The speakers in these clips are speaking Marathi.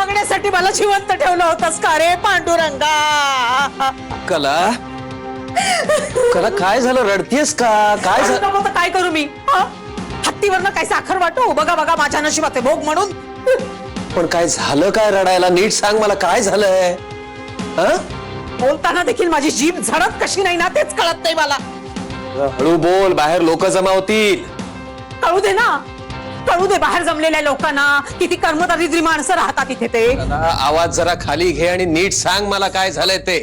मागण्यासाठी मला जिवंत ठेवलं होतंस का रे पांडुरंगा? कला कला काय झालं, रडतीयस का? काय झालं? तर काय करू मी? हत्तीवरनं काय साखर वाटू? बघा बघा माझ्या नशिबाचे भोग म्हणून. पण काय झालं, काय रडायला? नीट सांग मला, काय झालंय? बोलताना देखील माझी जीभ झडत कशी नाही ना तेच कळत नाही मला. हळू बोल, बाहेर लोक जमा होतील. कळू दे ना, कळू दे बाहेर जमलेल्या लोकांना. किती कर्मदरिद्री माणसं राहतात इथे ते. आवाज जरा खाली घे आणि नीट सांग मला काय झालंय ते.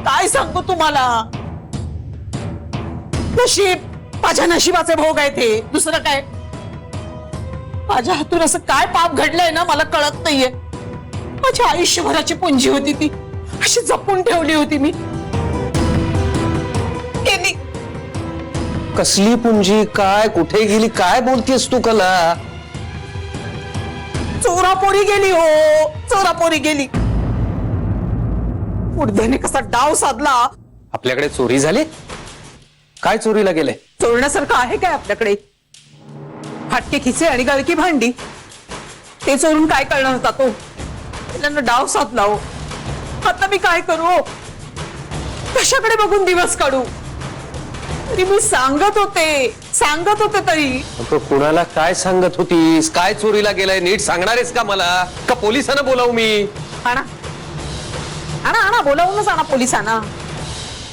काय सांगतो तुम्हाला? नशीब, माझ्या नशिबाचे भोग आहे ते, दुसरं काय. माझ्या हातून असं काय पाप घडलंय ना मला कळत नाहीये. माझ्या आयुष्यभराची पुंजी होती ती, अशी जपून ठेवली होती मी. गेली. कसली पुंजी? काय, कुठे गेली? काय बोलतेस तू कला? चोरापोरी गेली हो, चोरापोरी गेली. उडद्याने कसा डाव साधला. आपल्याकडे चोरी झाली? काय चोरीला गेले? चोरण्यासारखं आहे काय आपल्याकडे? फाटके खिसे आणि गळकी भांडी, ते चोरून काय करणार होता तो? त्यानं डाव साधला हो. आता मी काय करू? कशाकडे बघून दिवस काढू? तरी मी सांगत होते तरी. तो कुणाला काय सांगत होतीस? काय चोरीला गेलाय नीट सांगणारेस का मला? का पोलिसांना बोलावू मी? आणा आणा आणा, बोलावूनच आणा पोलिसांना.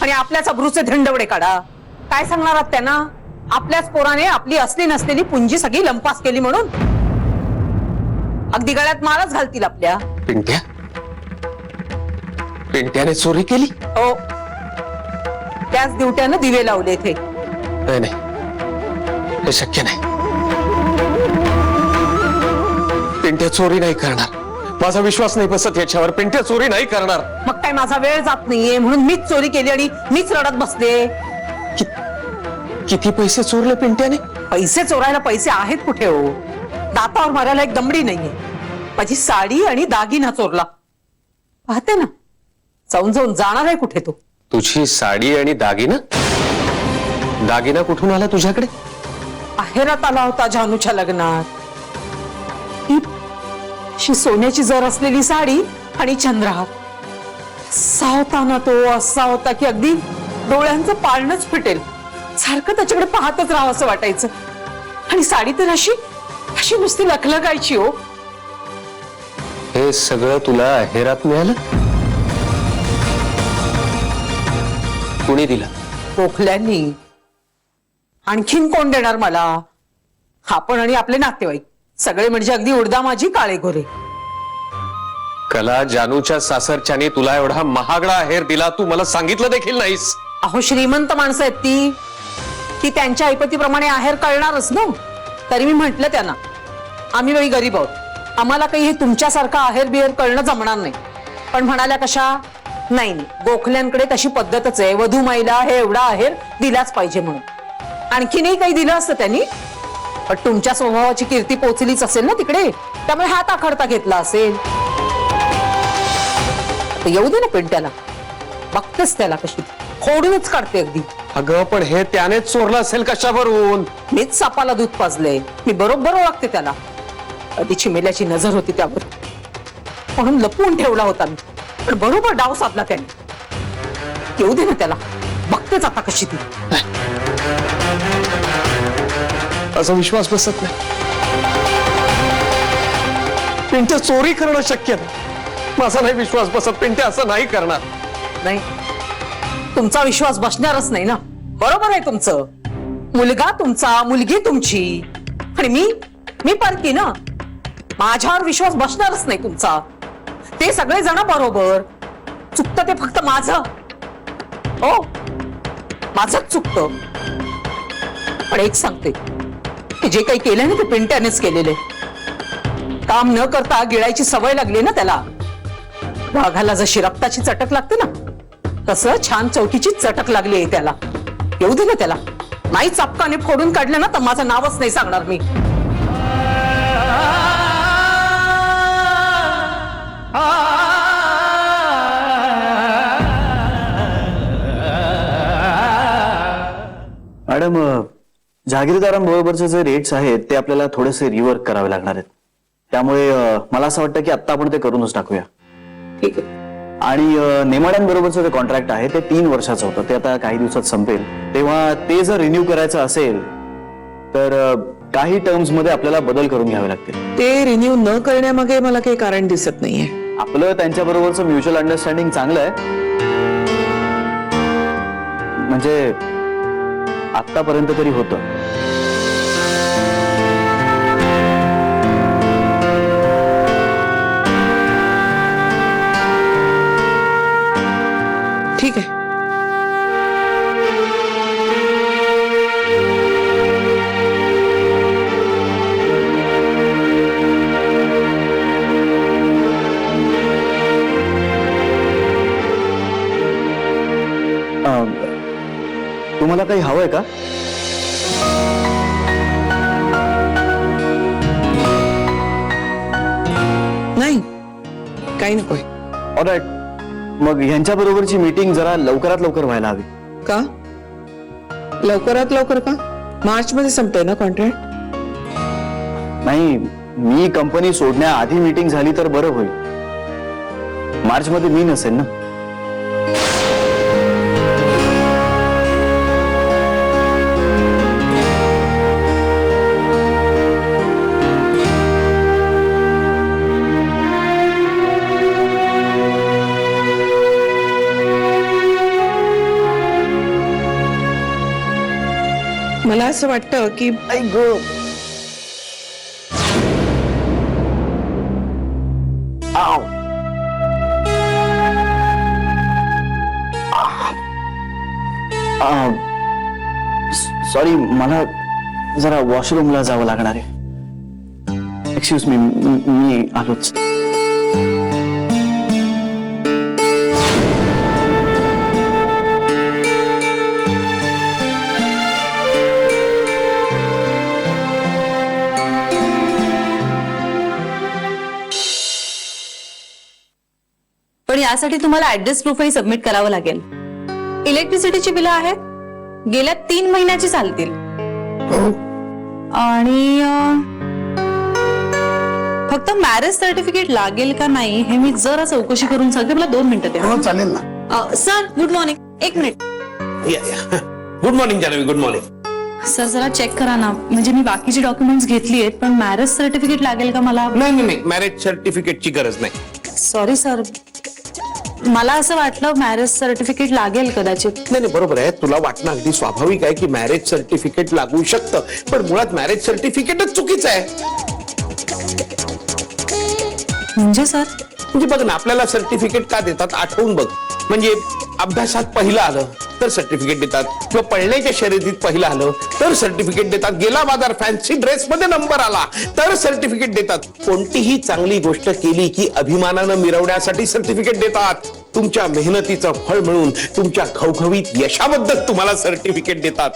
आणि आपल्याच अब्रूचे धंडवडे काढा. काय सांगणार आहात त्यांना? आपल्याच पोराने आपली असली नसलेली पुंजी सगळी लंपास केली म्हणून. अगदी गळ्यात माळच घालतील आपल्या. पिंट्याने चोरी केली? हो, त्याच दिवट्यानं दिवे लावले थे. नाही नाही, हे शक्य नाही. पिंट्या चोरी नाही करणार. माझा विश्वास नाही बसत याच्यावर. पिंट्या चोरी नाही करणार. मग काय माझा वेळ जात नाहीये म्हणून मीच चोरी केली आणि मीच रडत बसले. किती पैसे चोरले पिंट्याने? पैसे चोरायला पैसे आहेत कुठे हो? दातावर मारायला एक दमडी नाहीये. माझी साडी आणि दागिना चोरला. पाहते ना, जाऊन जाणार आहे कुठे तो? तुझी साडी आणि दागिना? दागिना कुठून आला तुझ्याकडे? आहेरात आला होता जानूच्या लग्नात. ही सोन्याची जर असलेली साडी आणि चंद्रहार. असा होता ना तो, असा होता की अगदी डोळ्यांचं पारणच फिटेल. सारखं त्याच्याकडे पाहतच राहावं असं वाटायचं. आणि साडी तर अशी अशी नुसती लखलखायची हो. हे सगळं तुला आहेरात मिळालं? कुणी दिलं? गोखल्यांनी. आणखीन कोण देणार मला? आपण आणि आपले नातेवाईक सगळे, म्हणजे अगदी उडदा माझी काळे गोरे. कला, जानूच्या सासरच्याने तुला एवढा महागडा आहेर दिला, तू मला सांगितलं देखील नाहीस. अहो, श्रीमंत माणसं आहेत ती त्यांच्या ऐपतीप्रमाणे आहेर कळणारच ना. तरी मी म्हंटल त्यांना, आम्ही बाई गरीब आहोत, आम्हाला काही हे तुमच्यासारखं आहेर बिहेर कळणं जमणार नाही. पण म्हणाल्या कशा? नाही, गोखल्यांकडे तशी पद्धतच आहे, वधूमाईला हे एवढा आहेर दिलाच पाहिजे म्हणून. आणखीनही काही दिलं असतं त्यांनी, पण तुमच्या स्वभावाची कीर्ती पोचलीच असेल ना तिकडे, त्यामुळे हात आखडता घेतला असेल. येऊ दे ना पिंट्याला, बघतेच त्याला कशी खोडूनच काढते अगदी. अगं, पण हे त्यानेच चोरलं असेल कशावरून? मीच सापाला दूध पाजले. मी बरोबर ओळखते त्याला. कधी चिमेल्याची नजर होती त्यावर म्हणून लपवून ठेवला होता मी, पण बरोबर डाव साधला त्याने. येऊ दे ना त्याला, बघतेच आता कशी ती. असा विश्वास बसत नाही. पिंट्या चोरी करणं शक्य नाही. माझा नाही विश्वास बसत. पिंट्या असं नाही करणार. नाही, तुमचा विश्वास बसणारच नाही ना. बरोबर आहे तुमचं. मुलगा तुमचा, मुलगी तुमची, आणि मी परकी ना. माझ्यावर विश्वास बसणारच नाही तुमचा. ते सगळे जण बरोबर. चुकतं ते फक्त माझं. हो, माझंच चुकतं. पण एक सांगते, जे काही केलं ना ते पिंट्यानेच केलेले. काम न करता गिळायची सवय लागली ना त्याला. वाघाला जशी रक्ताची चटक लागते ना, तसं छान चौकीची चटक लागली आहे त्याला. येऊ दे ना त्याला. नाही चापकाने फोडून काढलं ना तर माझं नावच नाही सांगणार मी. मॅडम, जहागीरदारांबरोबरचे जे रेट्स आहेत ते आपल्याला थोडेसे रिवर्क करावे लागणार आहेत. त्यामुळे मला असं वाटतं की आता आपण ते करूनच टाकूया. ठीक आहे. आणि नेमाड्यांबरोबरचं जे कॉन्ट्रॅक्ट आहे ते 3 वर्षाचं होतं, ते आता काही दिवसात संपेल. तेव्हा ते जर रिन्यू करायचं असेल तर काही टर्म्स मध्ये आपल्याला बदल करून घ्यावे लागतील. ते रिन्यू न करण्यामागे मला काही कारण दिसत नाहीये. आपलं त्यांच्याबरोबरचं म्युच्युअल अंडरस्टँडिंग चांगलं आहे, म्हणजे आतापर्यंत तरी होतं. ठीक आहे. तुम्हाला काही हवंय का? नाही, काही नकोय. ऑलराईट, मग ह्यांच्या बरोबरची मीटिंग जरा लवकरात लवकर व्हायला हवी. का लवकरात लवकर का? मार्च मध्ये संपतोय ना कॉन्ट्रॅक्ट. नाही, मी कंपनी सोडण्याआधी मीटिंग झाली तर बरं होईल. मार्च मध्ये मी नसेल ना. मला असं वाटतं की सॉरी, मला जरा वॉशरूमला जावं लागणार आहे. एक्सक्यूज मी आलोच. पण यासाठी तुम्हाला ऍड्रेस प्रूफही सबमिट करावं लागेल. इलेक्ट्रिसिटीची बिलं आहेत, गेल्या 3 महिन्याची चालतील. आणि फक्त मॅरेज सर्टिफिकेट लागेल का नाही हे मी जरा चौकशी करून सांगते. मला 2 मिनिटं द्या. चालेल ना. Sir good morning. 1 minute. Good morning Janhavi, good morning. Sir जरा चेक करा ना, म्हणजे मी बाकीची डॉक्युमेंट्स घेतली आहेत पण मॅरेज सर्टिफिकेट लागेल का मला? नाही, मॅरेज सर्टिफिकेटची गरज नाही. सॉरी सर, मला असं वाटलं मॅरेज सर्टिफिकेट लागेल कदाचित. नाही, बरोबर आहे. तुला वाटणं अगदी स्वाभाविक आहे की मॅरेज सर्टिफिकेट लागू शकतं, पण मुळात मॅरेज सर्टिफिकेटच चुकीचं आहे. म्हणजे सर म्हणजे बघ ना, आपल्याला सर्टिफिकेट का देतात आठवून बघ. म्हणजे अभ्यासात पहिलं आलं तर सर्टिफिकेट देतात, किंवा पळण्याच्या शर्यतीत पहिलं आलं तर सर्टिफिकेट देतात, गेला बाजार फॅन्सी ड्रेस मध्ये नंबर आला तर सर्टिफिकेट देतात. कोणतीही चांगली गोष्ट केली की अभिमानानं मिरवण्यासाठी सर्टिफिकेट देतात. तुमच्या मेहनतीचं फळ मिळून तुमच्या घवघवीत यशाबद्दल तुम्हाला सर्टिफिकेट देतात.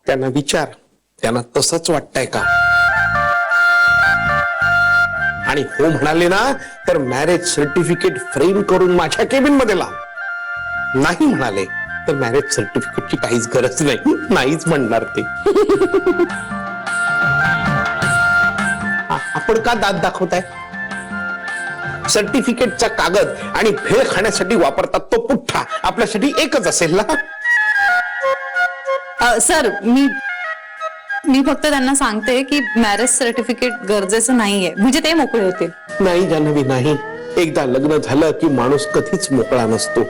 त्यांना विचार, त्यांना तसंच वाटतंय का? आणि हो म्हणाले ना तर मॅरेज सर्टिफिकेट फ्रेम करून माझ्या केबिन मध्ये लाव. नाही म्हणाले तर मॅरेज सर्टिफिकेटची काहीच गरज नाही, नाहीच म्हणणार ते. आपण का दात दाखवताय? सर्टिफिकेटचा कागद आणि भेळ खाण्यासाठी वापरतात तो पुठ्ठा आपल्यासाठी एकच असेल ना. सर मी फक्त त्यांना सांगते की मॅरेज सर्टिफिकेट गरजेचं नाहीये, म्हणजे ते मोकळे होतील. नाही जान्हवी, नाही. एकदा लग्न झालं की माणूस कधीच मोकळा नसतो.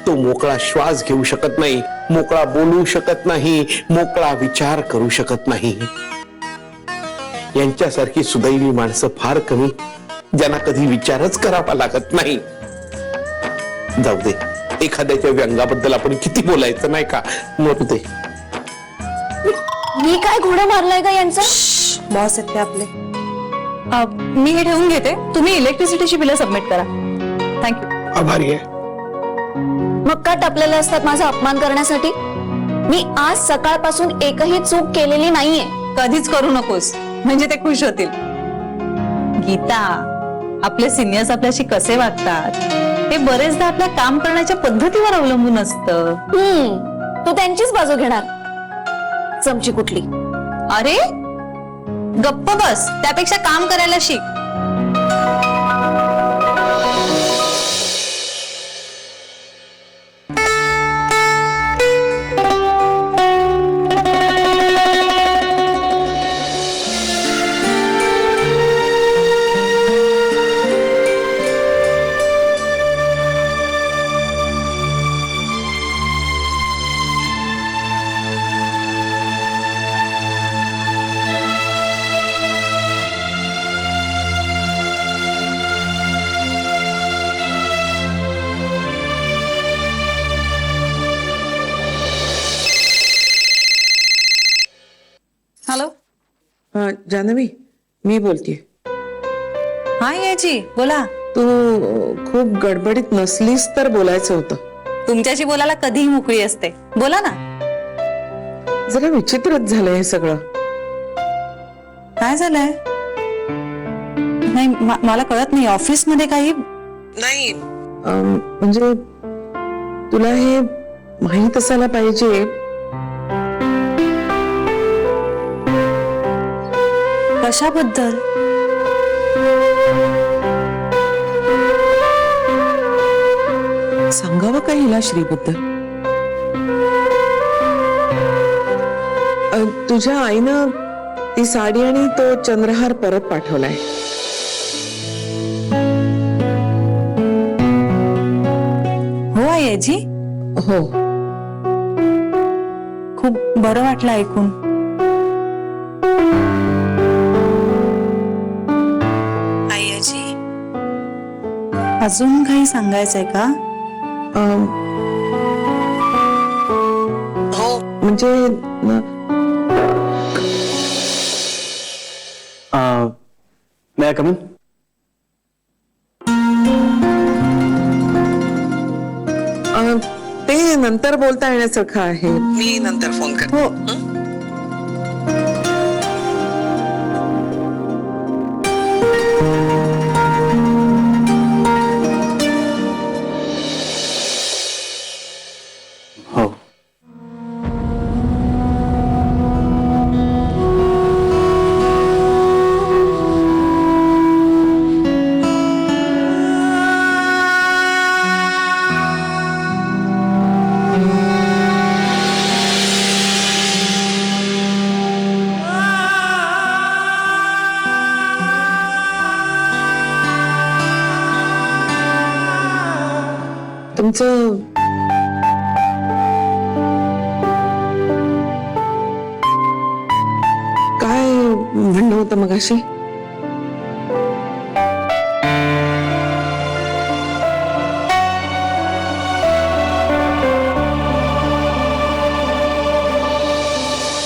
तो मोकळा श्वास घेऊ शकत नाही, मोकळा बोलू शकत नाही, मोकळा विचार करू शकत नाही. यांच्यासारखी सुदैवी माणसं फार कमी, ज्यांना कधी विचारच करावा लागत नाही. जाऊ दे, एखाद्याच्या व्यंगाबद्दल आपण किती बोलायचं नाही का, मरू दे. मी काय घोडा मारलाय का यांचा? बॉस आहेत ते आपले. मी हे ठेवून घेते, तुम्ही इलेक्ट्रिसिटीची बिलं सबमिट करा. थँक्यू. आभारी आहे. मग का टपलेले असतात माझा अपमान करण्यासाठी? मी आज सकाळपासून एकही चूक केलेली नाहीये. कधीच करू नकोस, म्हणजे ते खुश होतील. गीता, आपले सिनियर्स आपल्याशी कसे वागतात हे बरेचदा आपल्या काम करण्याच्या पद्धतीवर अवलंबून असतं. तू त्यांचीच बाजू घेणार, चमची कुठली. अरे गप्प बस, त्यापेक्षा काम करायला शिक. हॅलो. हा जान्हवी, मी बोलतेय. हा याची बोला. तू खूप गडबडीत नसलीस तर बोलायचं होतं. तुमच्याशी बोलायला कधीही मोकळी असते, बोला ना. जरा विचित्रच झालंय हे सगळं. काय झालंय? नाही मला कळत नाही. ऑफिस मध्ये काही नाही म्हणजे तुला हे माहित असायला पाहिजे. कशाबद्दल? सांगावं का हिला श्रीबद्दल? तुझ्या आईनं ती साडी आणि तो चंद्रहार परत पाठवलाय. हो आयाजी. हो. खूप बरं वाटलं ऐकून. आयाजी, अजून काही सांगायचंय का? हो म्हणजे may I come in? ते नंतर बोलता येण्यासारखं आहे. मी नंतर फोन करते. हो. हो. तुमचं काय म्हणणं होतं मगाशी?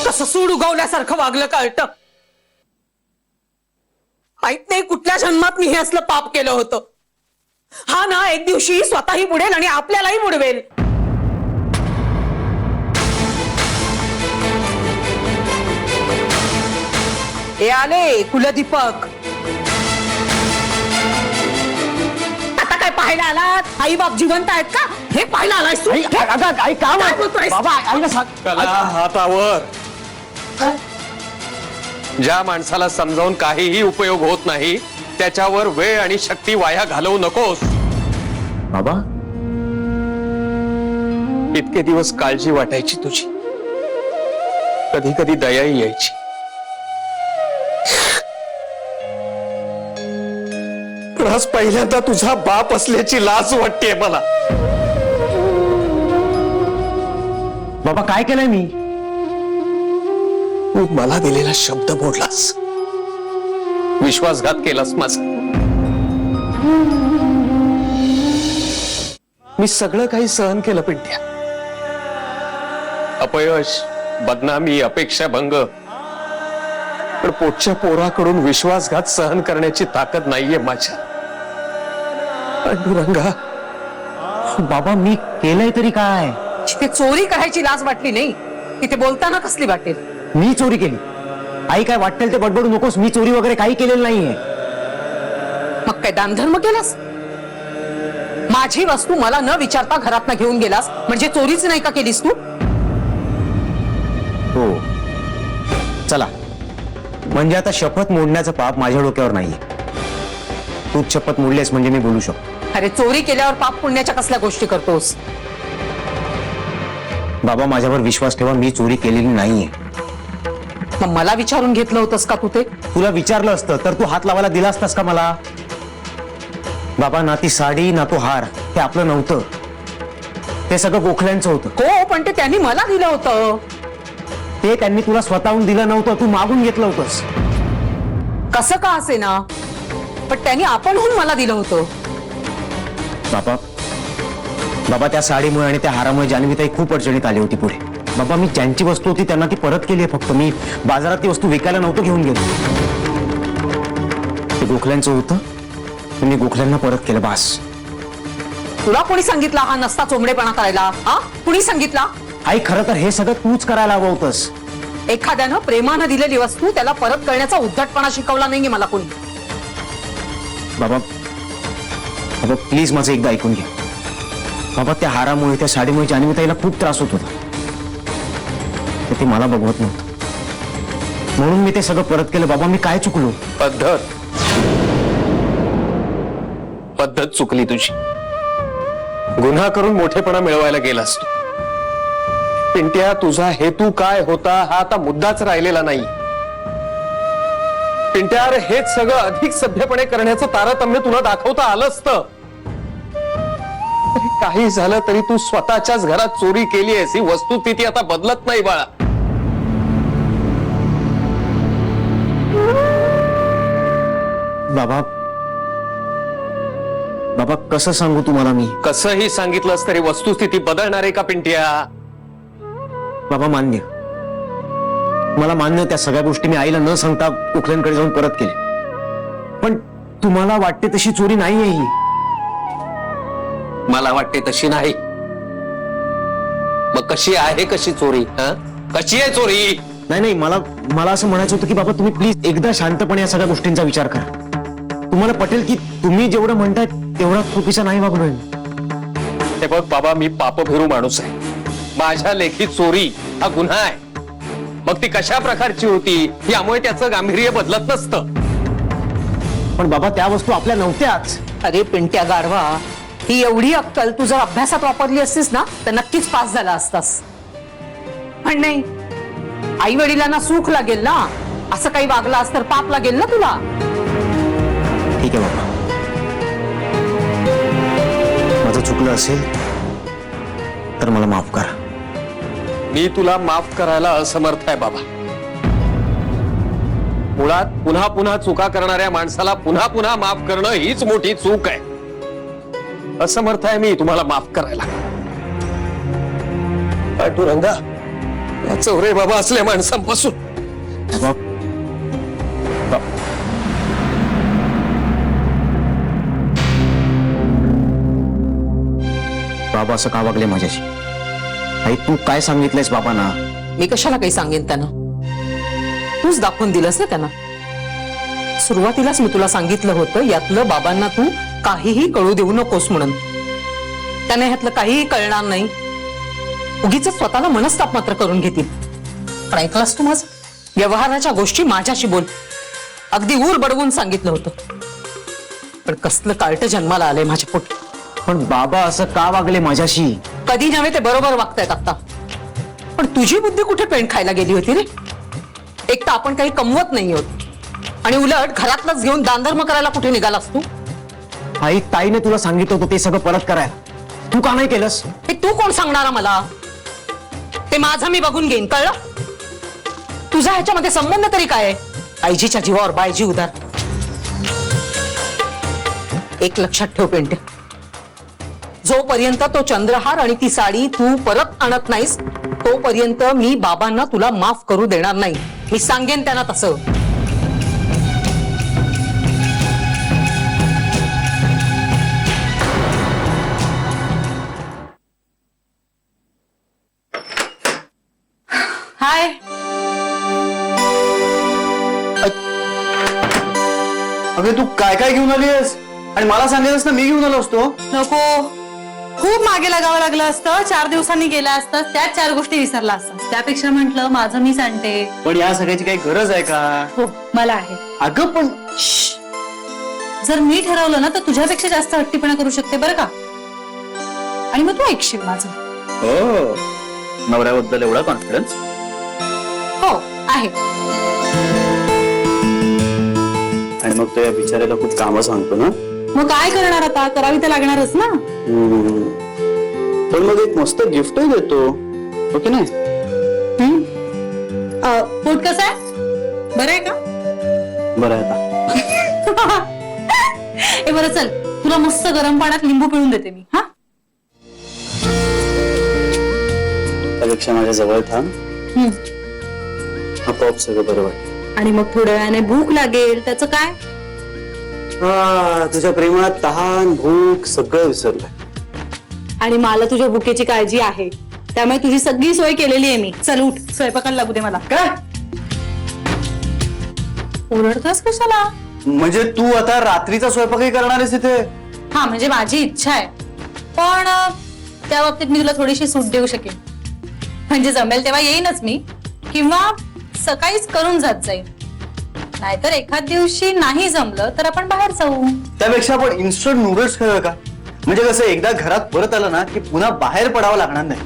कसं सूड उगवल्यासारखं वागलं कळतं. माहित नाही कुठल्या जन्मात मी हे असलं पाप केलं होतं. हा ना एक दिवशी स्वतःही बुडेल आणि आपल्यालाही बुडवेल. हे आले कुलदीपक. आता काय पाहायला आलात? आई बाप जिवंत आहेत का हे पाहायला आलाय? काय बोलतोयस? कला हातावर. ज्या माणसाला समजावून काहीही उपयोग होत नाही त्याच्यावर वेळ आणि शक्ती वाया घालवू नकोस. बाबा, इतके दिवस काळजी वाटायची तुझी, कधी कधी दयाही यायची. पण आज पहिल्यांदा तुझा बाप असल्याची लाज वाटते मला. बाबा काय केलंय मी? तू मला दिलेला शब्द मोडलास, विश्वासघात केलास माझा. मी सगळं काही सहन केलं पिंट्या. अपयश, बदनामी, अपेक्षाभंग, पण पोटच्या पोराकडून विश्वासघात सहन करण्याची ताकद नाहीये माझ्या. पांडुरंगा, बाबा मी केलंय तरी काय? तिथे चोरी करायची लाज वाटली नाही, तिथे बोलताना कसली वाटेल? मी चोरी केली? आई काय वाटेल ते बडबडू नकोस. मी चोरी वगैरे काही केलेलं नाहीये. मग काय दानधर्म केलास? माझी वस्तू मला न विचारता घरातनं घेऊन गेलास म्हणजे चोरीच नाही का केलीस तू? हो, चला म्हणजे आता शपथ मोडण्याचं पाप माझ्या डोक्यावर नाहीये. तूच शपथ मोडलीस म्हणजे मी बोलू शकतो. अरे चोरी केल्यावर पाप पुण्याच्या कसल्या गोष्टी करतोस? बाबा माझ्यावर विश्वास ठेवा, मी चोरी केलेली नाहीये. मग मला विचारून घेतलं होतंस का तू ते? तुला विचारलं असतं तर तू हात लावायला दिला असतास का मला? बाबा ना ती साडी ना तो हार हे आपलं नव्हतं, ते सगळं गोखल्यांचं होतं. हो पण ते त्यांनी मला दिलं होतं. ते त्यांनी तुला स्वतःहून दिलं नव्हतं, तू मागून घेतलं होतंस. कसं का असे ना, पण त्यांनी आपणहून मला दिलं होतं. बाबा बाबा त्या साडीमुळे आणि त्या हारामुळे जान्हवीताई खूप अडचणीत आली होती पुढे. बाबा मी ज्यांची वस्तू होती त्यांना ती परत केली आहे. फक्त मी बाजारात ती वस्तू विकायला नव्हतं घेऊन गेलो. ते गोखल्यांचं होतं, मी गोखल्यांना परत केलं. बास. तुला कोणी सांगितला हा नसता चोंबडेपणा करायला? हा, कुणी सांगितला? आई खरं तर हे सगळं तूच करायला हवं होतंस. एखाद्यानं प्रेमानं दिलेली वस्तू त्याला परत करण्याचा उद्धटपणा शिकवला नाहीये मला कोणी. बाबा बाबा प्लीज माझं एकदा ऐकून घ्या. बाबा त्या हारामुळे त्या साडीमुळे जान्हवीताईला खूप त्रास होत होता, ते मला बघवत नव्हतं म्हणून मी ते सगळं परत केलं. बाबा मी काय चुकलो? पद्धत चुकली तुझी. गुन्हा करून मोठेपणा मिळवायला गेलास तू. पिंट्या तुझा हेतू काय होता हा आता मुद्दाच राहिलेला नाही. पिंट्या अरे हेच सगळं अधिक सभ्यपणे करण्याचं तारतम्य तुला दाखवता आलं असतं. अरे काही झालं तरी तू स्वतःच्याच घरात चोरी केली आहेस, ही वस्तुस्थिती आता बदलत नाही बाळा. बाबा बाबा कसं सांगू तुम्हाला मी? कसंही सांगितलंस तरी वस्तुस्थिती बदलणार आहे का पिंट्या? बाबा मान्य, मला मान्य त्या सगळ्या गोष्टी मी आईला न सांगता गोखल्यांकडे जाऊन परत केले. पण तुम्हाला वाटते तशी चोरी नाहीये ही. मला वाटते तशी नाही. मग कशी आहे कशी चोरी? कशी आहे चोरी? नाही मला असं म्हणायचं होतं की बाबा तुम्ही प्लीज एकदा शांतपणे या सगळ्या गोष्टींचा विचार करा. तुम्हाला पटेल की तुम्ही जेवढं म्हणताय तेवढा चुकीचा नाही वागलोय. हे बघ बाबा, मी पापभिरू माणूस आहे. माझ्या लेखी चोरी हा गुन्हा आहे. मग ती कशा प्रकारची होती यामुळे त्याचं गांभीर्य बदलत नसतं. पण बाबा त्या वस्तू आपल्या नव्हत्याच. अरे पिंट्या गाढवा, ही एवढी अक्कल तू जर अभ्यासात वापरली असतीस ना तर नक्कीच पास झाला असतास. पण नाही, आई वडिलांना सुख लागेल ना, असं काही वागलास तर पाप लागेल ना तुला. ठीक आहे बाबा, माझं चुकलं असेल तर मला माफ करा. मी तुला माफ करायला असमर्थ आहे बाबा. मुळात पुन्हा पुन्हा चुका करणाऱ्या माणसाला पुन्हा पुन्हा माफ करणं हीच मोठी चूक आहे. असमर्थ आहे मी तुम्हाला माफ करायला. पांडुरंगा, या चौरे बाबा असल्या माणसांपासून बाबा असं का वागले माझ्याशी? आई तू काय सांगितलंयस बाबांना? मी कशाला काही सांगेन त्यांना? तूच दाखवून दिलंस ना त्यांना. सुरुवातीलाच मी तुला सांगितलं होतं यातलं बाबांना तू काहीही कळू देऊ नकोस म्हणून. त्यांना ह्यातलं काहीही कळणार नाही, उगीच स्वतःला मनस्ताप मात्र करून घेतील. पण ऐकलास तू माझं? व्यवहाराच्या गोष्टी माझ्याशी बोल, अगदी ऊर बडवून सांगितलं होतं. पण कसलं कार्ट जन्माला आलंय माझ्या पोटी. पण बाबा असं का वागले माझ्याशी? कधी नव्हे ते बरोबर वागतायत आता. पण तुझी बुद्धी कुठे पेंट खायला गेली होती रे? एक तर आपण काही कमवत नाही आहोत आणि उलट घरातलंच घेऊन दानधर्म करायला कुठे निघालास तू? आई ताईने तुला सांगितलं होतं ते सगळं परत करायला, तू का नाही केलंस? हे तू कोण सांगणार मला? ते माझं मी बघून घेईन, कळलं? तुझा ह्याच्यामध्ये संबंध तरी काय आहे? आईजीच्या जीवावर बायजी उदार. एक लक्षात ठेव पेंटे, जोपर्यंत तो चंद्रहार आणि ती साडी तू परत आणत नाहीस तोपर्यंत मी बाबांना तुला माफ करू देणार नाही. मी सांगेन त्यांना तसं. हाय. अगं तू काय काय घेऊन आलीस आणि मला सांगायचं ना मी घेऊन आलो असतो. नको, खूप मागे लागावं लागलं असतं, 4 दिवसांनी गेला असतं, त्याच 4 गोष्टी विसरला असतं. त्यापेक्षा म्हंटल माझं मी सांगते. पण या सगळ्याची काही गरज आहे का? हो मला आहे. अगं पण जर मी ठरवलं ना तर तुझ्यापेक्षा जास्त हट्टीपणा करू शकते बरं का. आणि मग तू ऐकशील माझं. हो, नवऱ्याबद्दल एवढा कॉन्फिडन्स? हो आहे. आणि मग तो या बिचाऱ्याला खूप कामं सांगतो ना. मग काय करणार आता, करावी तर लागणारच ना. पण मग एक मस्त गिफ्टही देतो, ओके नाही? पोट कसं आहे, बरं आहे का? बरं आहे आता. ए बरं चल, तुला मस्त गरम पाण्यात लिंबू पिळून देते मी. हा त्यापेक्षा माझ्या जवळ थांब, आपोआप सगळं बरं वाटतं. आणि मग थोड्या वेळाने भूक लागेल, त्याचं काय? तुझ्या प्रेमात तहान भूक सगळं विसरलंय. आणि मला तुझ्या भुकेची काळजी आहे, त्यामुळे तुझी सगळी सोय केलेली आहे मी. चल उठ, स्वयंपाकाला लागू दे मला. काय ओरडतोस कशाला? म्हणजे तू आता रात्रीचा स्वयंपाकही करणार आहेस तिथे? हा म्हणजे माझी इच्छा आहे, पण त्या बाबतीत मी तुला थोडीशी सूट देऊ शकेन. म्हणजे जमेल तेव्हा येईनच मी, किंवा सकाळीच करून जात जाईल. नाहीतर एखाद दिवशी नाही जमलं तर आपण बाहेर जाऊ. त्यापेक्षा आपण इन्स्टंट नूडल्स खेळ का? म्हणजे कसं एकदा घरात परत आलं ना की पुन्हा बाहेर पडावं लागणार नाही.